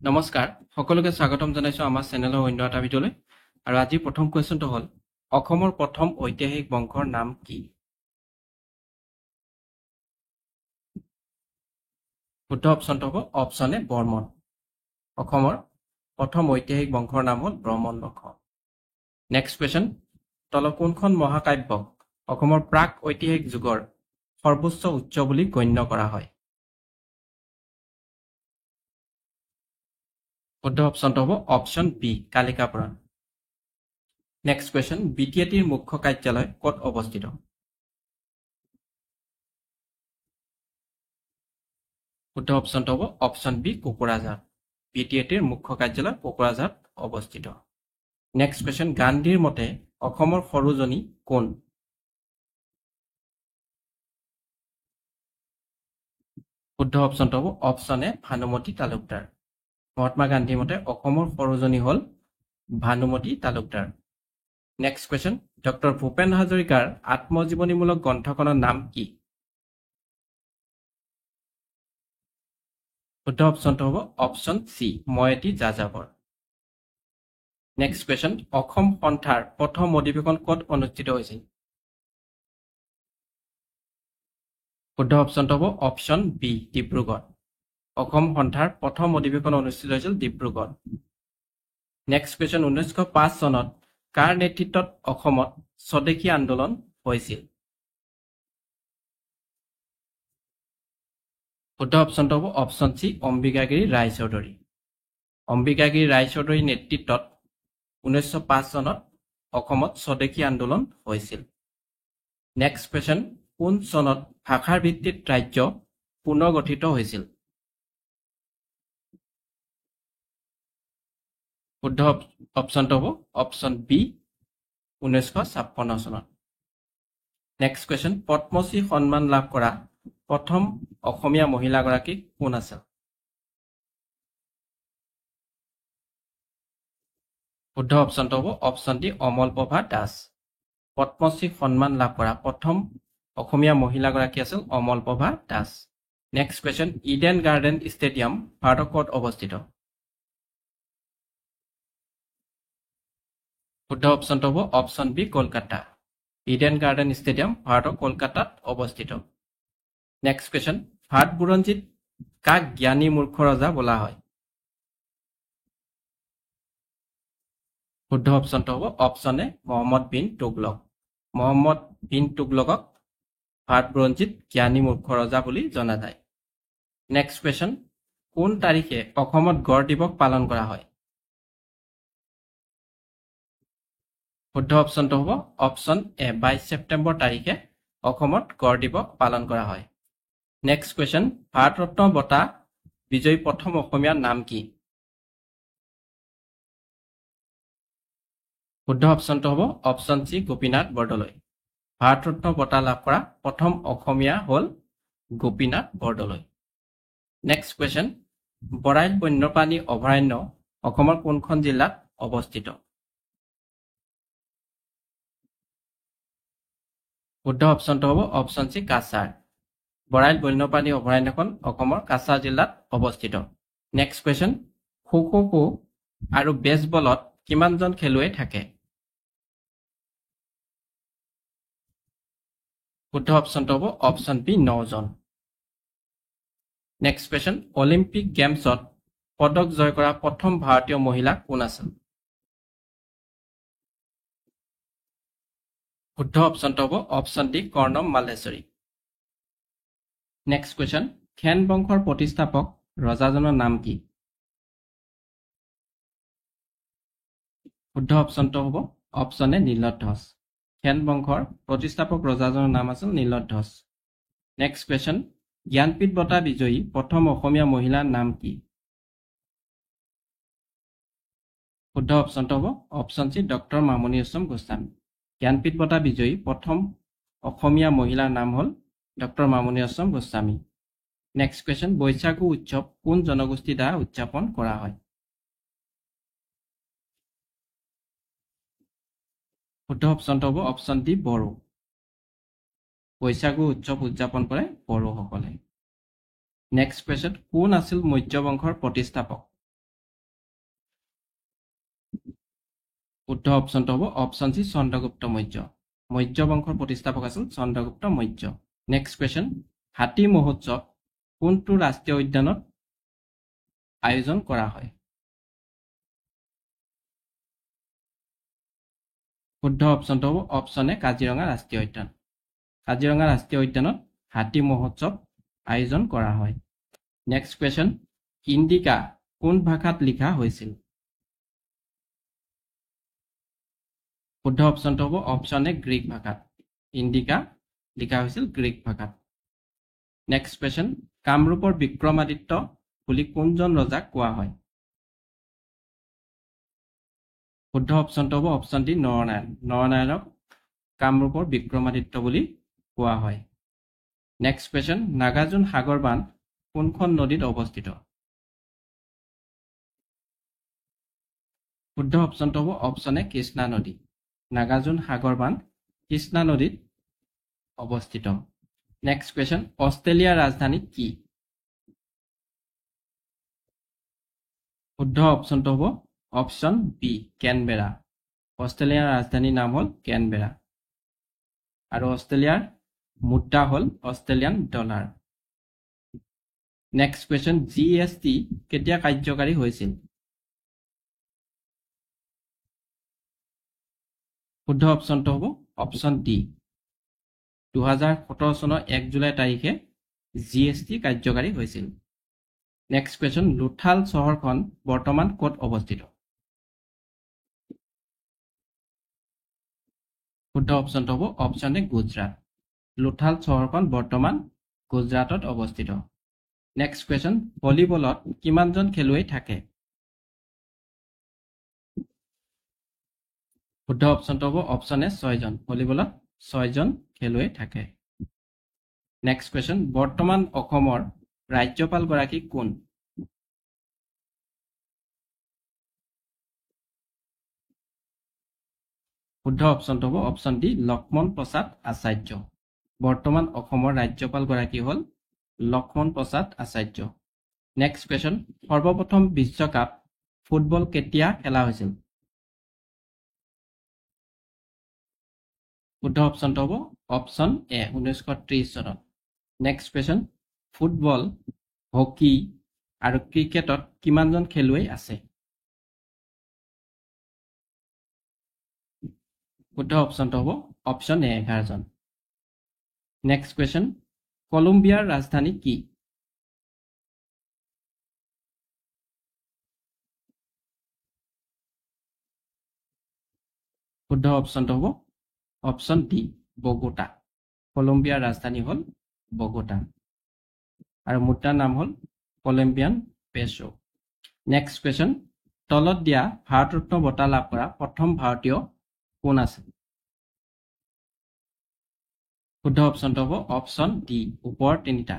নমস্কাৰ সকলোকে স্বাগতম জনাইছো আমাৰ চেনেলৰ অন্য এটা ভিডিঅলৈ আৰু আজি প্ৰথম কোৱেশ্চনটো হ'ল অসমৰ প্ৰথম ঐতিহাসিক বংশৰ নাম কি শুদ্ধ অপচনটো হ'ব অপচন এ বৰ্মন অসমৰ প্ৰথম ঐতিহাসিক বংশৰ নাম হ'ল ব্ৰহ্মণ বংশ নেক্সট কোৱেশ্চন তলৰ কোনখন মহাকাব্যক অসমৰ প্ৰাক ঐতিহাসিক যুগৰ সৰ্বোচ্চ উচ্চ বুলি গণ্য কৰা হয় শুদ্ধ অপচনটো হ'ব অপচন বি কালিকা পুৰাণ নেক্সট কোৱেশ্চন বিটিএটিৰ মুখ্য কাৰ্যালয় ক'ত অৱস্থিত শুদ্ধ অপচনটো হ'ব অপচন বি কোকৰাঝাৰ বিটিএটিৰ মুখ্য কাৰ্যালয় কোকৰাঝাৰত অৱস্থিত নেক্সট কোৱেশ্চন গান্ধীৰ মতে অসমৰ সৰুজনী কোন শুদ্ধ অপচনটো হ'ব অপচন এ ভানুমতী তালুকদাৰ মহাত্মা গান্ধীৰ মতে অসমৰ সৰুজনী হ'ল Bhanumati Talukdar next question doctor Bhupen হাজৰিকাৰ আত্মজীৱনীমূলক গ্ৰন্থখনৰ নাম কি শুদ্ধ অপচনটো হ'ব অপচন চি মই এটি যাযাবৰ নেক্সট কোৱেশ্চন অসম সন্থাৰ প্ৰথম অধিৱেশন ক'ত অনুষ্ঠিত হৈছিল শুদ্ধ অপচনটো হ'ব অপচন বি ডিব্ৰুগড় অসম সন্থাৰ প্ৰথম অধিৱেশন অনুষ্ঠিত হৈছিল ডিব্ৰুগড় নেক্সট কোৱেশ্চন 1905 চনত কাৰ নেতৃত্বত অসমত স্বদেশী আন্দোলন হৈছিল শুদ্ধ অপচনটো হ'ব অপচন চি অম্বিকাগিৰি ৰায়চৌধুৰী অম্বিকাগিৰি ৰায়চৌধুৰীৰ নেতৃত্বত 1905 চনত অসমত স্বদেশী আন্দোলন হৈছিল নেক্সট কোৱেশ্চন কোন চনত ভাষাৰ ভিত্তিত ৰাজ্য পুনৰ্গঠিত হৈছিল শুদ্ধ অপচনটো হ'ব অপচন বি 1956 চনত নেক্সট কোৱেশ্চন পদ্মশ্ৰী সন্মান লাভ কৰা প্ৰথম অসমীয়া মহিলাগৰাকী কোন আছিল শুদ্ধ অপচনটো হ'ব অপচন ডি অমলপ্ৰভা দাস পদ্মশ্ৰী সন্মান লাভ কৰা প্ৰথম অসমীয়া মহিলাগৰাকী আছিল Amalprabha Das next question Eden Garden stadium ভাৰতৰ ক'ত অৱস্থিত শুদ্ধ অপচনটো হ'ব option B Kolkata Eden Garden stadium ভাৰতৰ কলকাতাত অৱস্থিত নেক্সট কোৱেশ্চন ভাত বুৰঞ্জীত কাক জ্ঞানী মূৰ্খ ৰজা বোলা হয় শুদ্ধ অপচনটো হ'ব অপচন এ মহম্মদ বিন তুগলক মহম্মদ বিন তুগলকক ভাত বুৰঞ্জীত জ্ঞানী মূৰ্খ ৰজা বুলি জনা যায় নেক্সট কোৱেশ্চন কোন তাৰিখে অসমত গড় দিৱস পালন কৰা হয় শুদ্ধ অপচনটো হ'ব অপচন এ 22 ছেপ্টেম্বৰ তাৰিখে অসমত গড় দিৱস পালন কৰা হয় নেক্সট কোৱেশ্চন ভাৰত ৰত্ন বঁটা বিজয়ী প্ৰথম অসমীয়াৰ নাম কি শুদ্ধ অপচনটো হ'ব অপচন চি গোপীনাথ বৰদলৈ ভাৰত ৰত্ন বঁটা লাভ কৰা প্ৰথম অসমীয়া হ'ল গোপীনাথ বৰদলৈ নেক্সট কোৱেশ্চন বৰাইল বন্যপ্ৰাণী অভয়াৰণ্য অসমৰ কোনখন জিলাত অৱস্থিত শুদ্ধ অপচনটো হ'ব অপচন চি কাছাৰ বৰাইল বন্যপ্ৰাণী অভয়াৰণ্যখন অসমৰ কাছাৰ জিলাত অৱস্থিত নেক্সট কুৱেশ্যন খো আৰু বেছবলত কিমানজন খেলুৱৈ থাকে শুদ্ধ অপচনটো হ'ব অপচন বি 9 জন নেক্সট কুৱেশ্যন অলিম্পিক গেমছত পদক জয় কৰা প্ৰথম ভাৰতীয় মহিলা কোন আছিল শুদ্ধ অপচনটো হ'ব অপচন ডি কৰ্ণম মাল্লেশ্বৰী নেক্সট কুৱেশ্যন খেন বংশৰ প্ৰতিষ্ঠাপক ৰজাজনৰ নাম কি শুদ্ধ অপচনটো হ'ব অপচন এ নীলধ্বজ খেন বংশৰ প্ৰতিষ্ঠাপক ৰজাজনৰ নাম আছিল নীলধ্বজ নেক্সট কুৱেশ্যন জ্ঞানপীঠ বঁটা বিজয়ী প্ৰথম অসমীয়া মহিলাৰ নাম কি শুদ্ধ অপচনটো হ'ব option C doctor Mamoni Raisom Goswami Jnanpith বঁটা বিজয়ী প্ৰথম অসমীয়া মহিলাৰ নাম হ'ল doctor Mamoni Raisom Goswami next question Baisagu উৎসৱ কোন জনগোষ্ঠীৰ দ্বাৰা উদযাপন কৰা হয় শুদ্ধ অপচনটো হ'ব অপচন ডি বড়ো বৈশাগু উৎসৱ উদযাপন কৰে বড়োসকলে নেক্সট কুৱেশ্যন কোন আছিল মৌৰ্য বংশৰ প্ৰতিষ্ঠাপক শুদ্ধ অপশ্যনটো হ'ব অপশ্যন সি চন্দ্ৰগুপ্ত মৌৰ্য মৌৰ্য বংশৰ প্ৰতিষ্ঠাপক আছিল চন্দ্ৰগুপ্ত মৌৰ্য নেক্সট কোৱেশ্চন হাতী মহোৎসৱ কোনটো ৰাষ্ট্ৰীয় উদ্যানত আয়োজন কৰা হয় শুদ্ধ অপশ্যনটো হ'ব অপশ্যন এ কাজিৰঙা ৰাষ্ট্ৰীয় উদ্যান কাজিৰঙা ৰাষ্ট্ৰীয় উদ্যানত হাতী মহোৎসৱ আয়োজন কৰা হয় নেক্সট কোৱেশ্চন ইণ্ডিকা কোন ভাষাত লিখা হৈছিল শুদ্ধ অপশ্যনটো হ'ব অপশ্যন এ গ্ৰীক ভাষাত ইণ্ডিকা লিখা হৈছিল গ্ৰীক ভাষাত নেক্সট কোৱেশ্চন কামৰূপৰ বিক্ৰমাদিত্য বুলি কোনজন ৰজাক কোৱা হয় শুদ্ধ অপশ্যনটো হ'ব অপশ্যন ডি নৰনাৰায়ণক কামৰূপৰ বিক্ৰমাদিত্য বুলি কোৱা হয় নেক্সট কোৱেশ্চন নাগাৰ্জুন সাগৰ বান্ধ কোনখন নদীত অৱস্থিত শুদ্ধ অপশ্যনটো হ'ব অপশ্যন এ কৃষ্ণা নদী নাগাৰ্জুন সাগৰ বান্ধ কৃষ্ণা নদীত অৱস্থিত নেক্সট কোৱেশ্চন অষ্ট্ৰেলিয়াৰ ৰাজধানী কি শুদ্ধ অপশ্যনটো হ'ব অপশ্যন বি কেনবেৰা অষ্ট্ৰেলিয়াৰ ৰাজধানীৰ নাম হ'ল কেনবেৰা আৰু অষ্ট্ৰেলিয়াৰ মুদ্ৰা হ'ল Australian dollar next question GST কেতিয়া কাৰ্যকাৰী হৈছিল শুদ্ধ অপশ্যনটো হ'ব অপশ্যন ডি 2017 চনৰ 1 জুলাই তাৰিখে জিএছটি কাৰ্যকাৰী হৈছিল নেক্সট কোৱেশ্চন লুথাল চহৰখন বৰ্তমান ক'ত অৱস্থিত শুদ্ধ অপশ্যনটো হ'ব অপশ্যন এ গুজৰাট লুথাল চহৰখন বৰ্তমান গুজৰাটত অৱস্থিত নেক্সট কোৱেশ্চন ভলীবলত কিমানজন খেলুৱৈ থাকে শুদ্ধ অপশ্যনটো হ'ব অপশ্যন এ 6 জন ভলীবলত 6 জন খেলুৱৈ থাকে নেক্সট কোৱেশ্চন বৰ্তমান অসমৰ ৰাজ্যপাল গৰাকী কোন শুদ্ধ অপশ্যনটো হ'ব অপশ্যন ডি লক্ষ্মণ প্ৰসাদ আচাৰ্য বৰ্তমান অসমৰ ৰাজ্যপাল গৰাকী হ'ল লক্ষ্মণ প্ৰসাদ আচাৰ্য নেক্সট কোৱেশ্চন সৰ্বপ্ৰথম বিশ্বকাপ ফুটবল কেতিয়া খেলা হৈছিল শুদ্ধ অপশ্যনটো হ'ব অপশ্যন এ 1930 চনত নেক্সট কোৱেশ্চন ফুটবল হকি আৰু ক্ৰিকেটত কিমানজন খেলুৱৈ আছে শুদ্ধ অপশ্যনটো হ'ব অপশ্যন এ 11 জন নেক্সট কোৱেশ্চন কলম্বিয়াৰ ৰাজধানী কি শুদ্ধ অপশ্যনটো হ'ব অপশ্যন ডি বগোটা কলম্বিয়াৰ ৰাজধানী হ'ল বগোটা আৰু মুদ্ৰাৰ নাম হ'ল কলম্বিয়ান পেছো নেক্সট কোৱেশ্চন তলত দিয়া ভাৰতৰত্ন বঁটা লাভ কৰা প্ৰথম ভাৰতীয় কোন আছে শুদ্ধ অপশ্যনটো হ'ব অপশ্যন ডি ওপৰ তিনিটা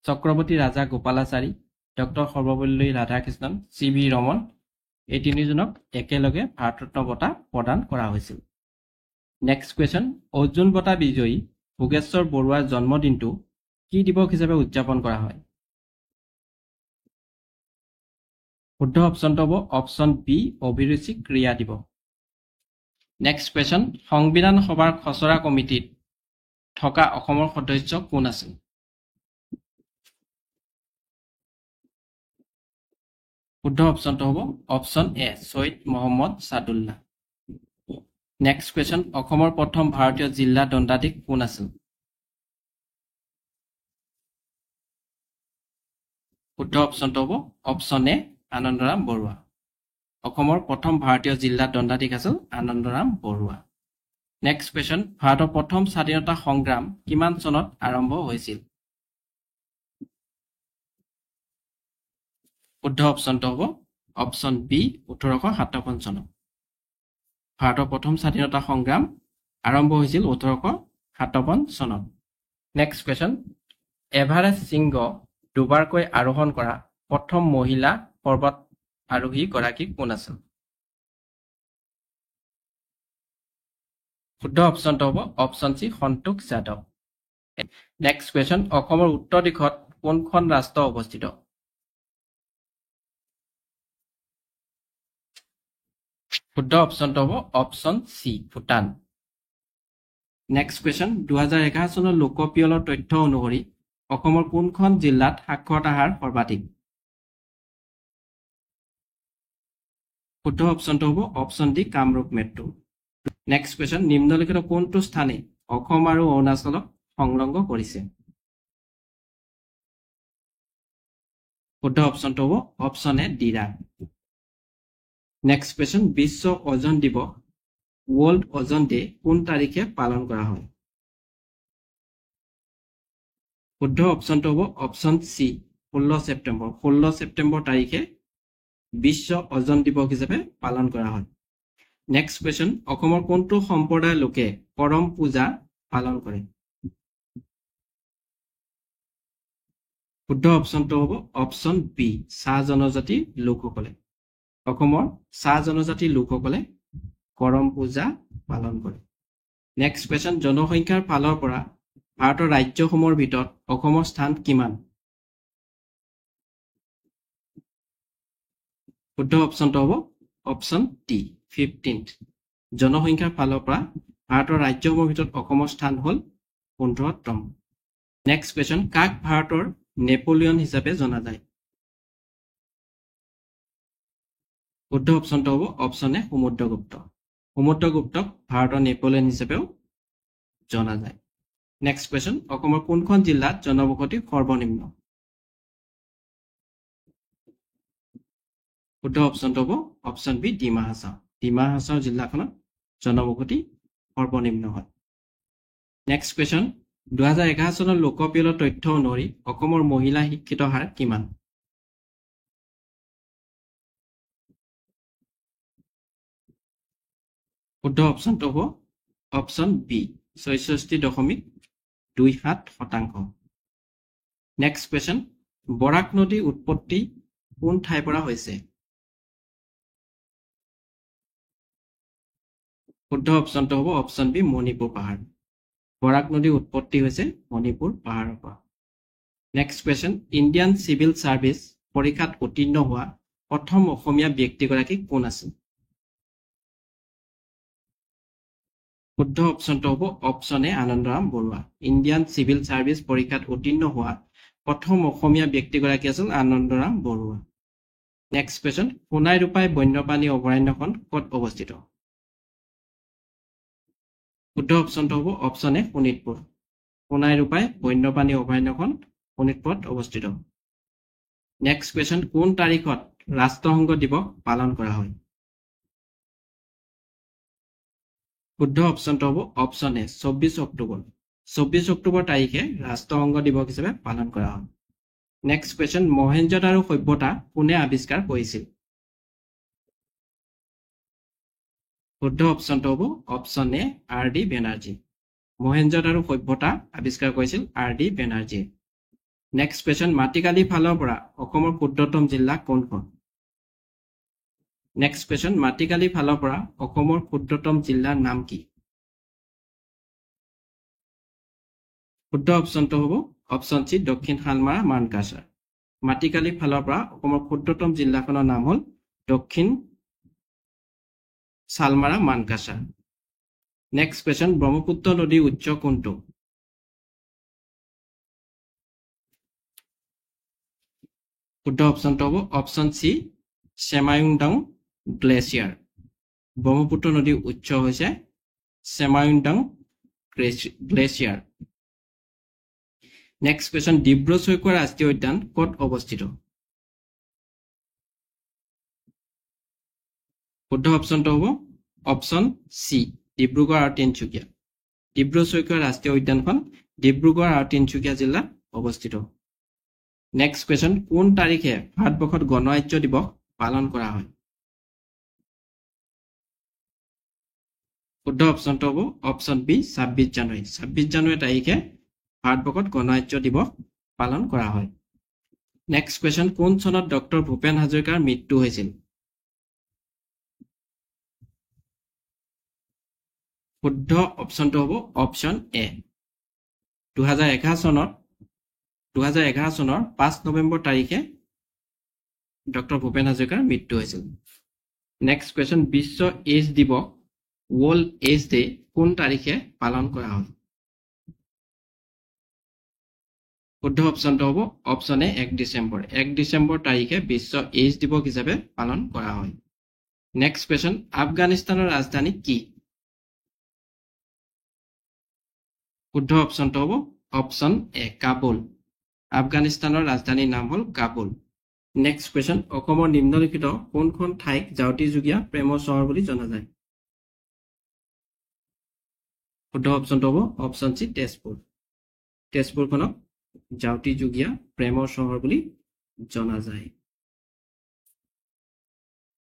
Chakravarti Raja Gopalachari doctor Sarvepalli Radhakrishnan C V Raman এই তিনিজনক একেলগে ভাৰতৰত্ন বঁটা প্ৰদান কৰা হৈছিল নেক্সট কোৱেশ্চন অৰ্জুন বঁটা বিজয়ী ভোগেশ্বৰ বৰুৱাৰ জন্মদিনটো কি দিৱস হিচাপে উদযাপন কৰা হয় শুদ্ধ অপশ্যনটো হ'ব অপশ্যন বি অভিৰুচি ক্ৰিয়া দিৱস নেক্সট কোৱেশ্চন সংবিধান সভাৰ খচৰা কমিটিত থকা অসমৰ সদস্য কোন আছিল শুদ্ধ অপশ্যনটো হ'ব option A Syed Muhammad Saadulla next question অসমৰ প্ৰথম ভাৰতীয় জিলা দণ্ডাধীশ কোন আছিল শুদ্ধ অপশ্যনটো হ'ব অপশ্যন এ আনন্দৰাম বৰুৱা অসমৰ প্ৰথম ভাৰতীয় জিলা দণ্ডাধীশ আছিল আনন্দৰাম বৰুৱা নেক্সট কোৱেশ্চন ভাৰতৰ প্ৰথম স্বাধীনতা সংগ্ৰাম কিমান চনত আৰম্ভ হৈছিল শুদ্ধ অপশ্যনটো হ'ব অপশ্যন বি 1857 চনত ভাৰতৰ প্ৰথম স্বাধীনতা সংগ্ৰাম আৰম্ভ হৈছিল 1857 চনত নেক্সট কোৱেশ্চন এভাৰেষ্ট শৃংগ দুবাৰকৈ আৰোহণ কৰা প্ৰথম মহিলা পৰ্বত আৰোহী গৰাকী কোন আছিল শুদ্ধ অপশ্যনটো হ'ব অপশ্যন চি সন্তোষ যাদৱ নেক্সট কোৱেশ্চন অসমৰ উত্তৰ দিশত কোনখন ৰাষ্ট্ৰ অৱস্থিত শুদ্ধ অপশ্যনটো হ'ব option C Bhutan next question 2011 চনৰ লোকপিয়লৰ তথ্য অনুসৰি অসমৰ কোনখন জিলাত সাক্ষৰতা হাৰ সৰ্বাধিক শুদ্ধ অপশ্যনটো হ'ব option D Kamrup metro' next question নিম্নলিখিত কোনটো স্থানে অসম আৰু অৰুণাচলক সংলগ্ন কৰিছে শুদ্ধ অপশ্যনটো হ'ব option A Dirang next question বিশ্ব ওজন দিৱস ৱৰ্ল্ড ওজন ডে কোন তাৰিখে পালন কৰা হয় শুদ্ধ অপশ্যনটো হ'ব অপশ্যন চি 16 ছেপ্টেম্বৰ তাৰিখে বিশ্ব ওজন দিৱস হিচাপে পালন কৰা হয় নেক্সট কুৱেশ্যন অসমৰ কোনটো সম্প্ৰদায়ৰ লোকে কৰম পূজা পালন কৰে শুদ্ধ অপশ্যনটো হ'ব অপশ্যন বি চাহ জনজাতি লোকসকলে অসমৰ চাহ জনজাতি লোকসকলে কৰম পূজা পালন কৰে নেক্সট কুৱেশ্যন জনসংখ্যাৰ ফালৰ পৰা ভাৰতৰ ৰাজ্যসমূহৰ ভিতৰত অসমৰ স্থান কিমান শুদ্ধ অপশ্যনটো হ'ব অপশ্যন ডি 15th জনসংখ্যাৰ ফালৰ পৰা ভাৰতৰ ৰাজ্যসমূহৰ ভিতৰত অসমৰ স্থান হ'ল 15তম নেক্সট কুৱেশ্যন কাক ভাৰতৰ নেপোলিয়ন হিচাপে জনা যায় শুদ্ধ অপশ্যনটো হ'ব অপশ্যন এ সমুদ্ৰগুপ্তক ভাৰতৰ নেপোলিয়ন হিচাপেও জনা যায় নেক্সট কুৱেশ্যন অসমৰ কোনখন জিলাত জনবসতি সৰ্বনিম্ন শুদ্ধ অপশ্যনটো হ'ব অপশ্যন বি ডিমা হাছাও জিলাখনত জনবসতি সৰ্বনিম্ন হয় নেক্সট কুৱেশ্যন 2011 চনৰ লোকপিয়লৰ তথ্য অনুসৰি অসমৰ মহিলা শিক্ষিত হাৰ কিমান শুদ্ধ অপশ্যনটো হ'ব অপশ্যন বি 66.27%। নেক্সট কুৱেশ্যন বৰাক নদীৰ উৎপত্তি কোন ঠাইৰ পৰা হৈছে শুদ্ধ অপশ্যনটো হ'ব অপশ্যন বি মণিপুৰ পাহাৰ বৰাক নদীৰ উৎপত্তি হৈছে মণিপুৰ পাহাৰৰ পৰা next question Indian civil service পৰীক্ষাত উত্তীৰ্ণ হোৱা প্ৰথম অসমীয়া ব্যক্তিগৰাকী কোন আছিল শুদ্ধ অপশ্যনটো হ'ব option A Anandaram Barua Indian civil service পৰীক্ষাত উত্তীৰ্ণ হোৱা প্ৰথম অসমীয়া ব্যক্তিগৰাকী আছিল আনন্দৰাম বৰুৱা নেক্সট কুৱেশ্যন সোণাই ৰূপাই বন্যপ্ৰাণী অভয়াৰণ্যখন ক'ত অৱস্থিত শুদ্ধ অপশ্যনটো হ'ব অপশ্যন এ শোণিতপুৰ সোণাই ৰূপাই বন্যপ্ৰাণী অভয়াৰণ্যখন শোণিতপুৰত অৱস্থিত নেক্সট কুৱেশ্যন কোন তাৰিখত ৰাষ্ট্ৰসংঘ দিৱস পালন কৰা হয় শুদ্ধ অপশ্যনটো হ'ব অপশ্যন এ 24 অক্টোবৰ তাৰিখে ৰাষ্ট্ৰসংঘ দিৱস হিচাপে পালন কৰা হয় নেক্সট কুৱেশ্যন মহেঞ্জোদাৰো সভ্যতা কোনে আৱিষ্কাৰ কৰিছিল শুদ্ধ অপশ্যনটো হ'ব অপশ্যন এ আৰ ডি বেনাৰ্জী মহেঞ্জোদাৰো সভ্যতা আৱিষ্কাৰ কৰিছিল আৰ ডি বেনাৰ্জীয়ে নেক্সট কুৱেশ্যন মাটিকালি ফালৰ পৰা অসমৰ ক্ষুদ্ৰতম জিলা কোনখন নেক্সট কুৱেশ্যন মাটিকালি ফালৰ পৰা অসমৰ ক্ষুদ্ৰতম জিলাৰ নাম কি শুদ্ধ অপশ্যনটো হ'ব অপশ্যন চি দক্ষিণ শালমাৰা মানকাছাৰ মাটিকালি ফালৰ পৰা অসমৰ ক্ষুদ্ৰতম জিলাখনৰ নাম হ'ল দক্ষিণ শালমাৰা মানকাছাৰ নেক্সট কুৱেশ্যন ব্ৰহ্মপুত্ৰ নদীৰ উৎস কোনটো শুদ্ধ অপশ্যনটো হ'ব অপশ্যন চি চেমায়ুংডং গ্লেচিয়াৰ ব্ৰহ্মপুত্ৰ নদীৰ উৎস হৈছে চেমায়ুংডং গ্লেচিয়াৰ নেক্সট কুৱেশ্যন ডিব্ৰু-চৈখোৱা ৰাষ্ট্ৰীয় উদ্যান ক'ত অৱস্থিত শুদ্ধ অপশ্যনটো হ'ব অপশ্যন চি ডিব্ৰুগড় আৰু তিনিচুকীয়া ডিব্ৰু-চৈখোৱা ৰাষ্ট্ৰীয় উদ্যানখন ডিব্ৰুগড় আৰু তিনিচুকীয়া জিলাত অৱস্থিত নেক্সট কুৱেশ্যন কোন তাৰিখে ভাৰতবৰ্ষত গণৰাজ্য দিৱস পালন কৰা হয় শুদ্ধ অপশ্যনটো হ'ব অপশ্যন বি 26 জানুৱাৰী তাৰিখে ভাৰতবৰ্ষত গণৰাজ্য দিৱস পালন কৰা হয় নেক্সট কুৱেশ্যন কোন চনত ডক্টৰ ভূপেন হাজৰিকাৰ মৃত্যু হৈছিল শুদ্ধ অপশ্যনটো হ'ব অপশ্যন এ 2011 চনৰ 5 নৱেম্বৰ তাৰিখে ডক্টৰ ভূপেন হাজৰিকাৰ মৃত্যু হৈছিল নেক্সট কুৱেশ্যন, বিশ্ব এইডছ দিৱস ৱৰ্ল্ড এইডছ ডে কোন তাৰিখে পালন কৰা হয়? শুদ্ধ অপশ্যনটো হ'ব অপশ্যন এ 1 ডিচেম্বৰ। 1 ডিচেম্বৰ তাৰিখে বিশ্ব এইডছ দিৱস হিচাপে পালন কৰা হয়। নেক্সট কুৱেশ্যন, আফগানিস্তানৰ ৰাজধানী কি? শুদ্ধ অপশ্যনটো হ'ব অপশ্যন এ কাবুল। আফগানিস্তানৰ ৰাজধানীৰ নাম হ'ল কাবুল। নেক্সট কুৱেশ্যন, অসমৰ নিম্নলিখিত কোনখন ঠাইক জাউতিযুগীয়া প্ৰেমৰ চহৰ বুলি জনা যায়? শুদ্ধ অপশ্যনটো হ'ব অপশ্যন চি তেজপুৰ। তেজপুৰখনক জাউতিযুগীয়া প্ৰেমৰ চহৰ বুলি জনা যায়।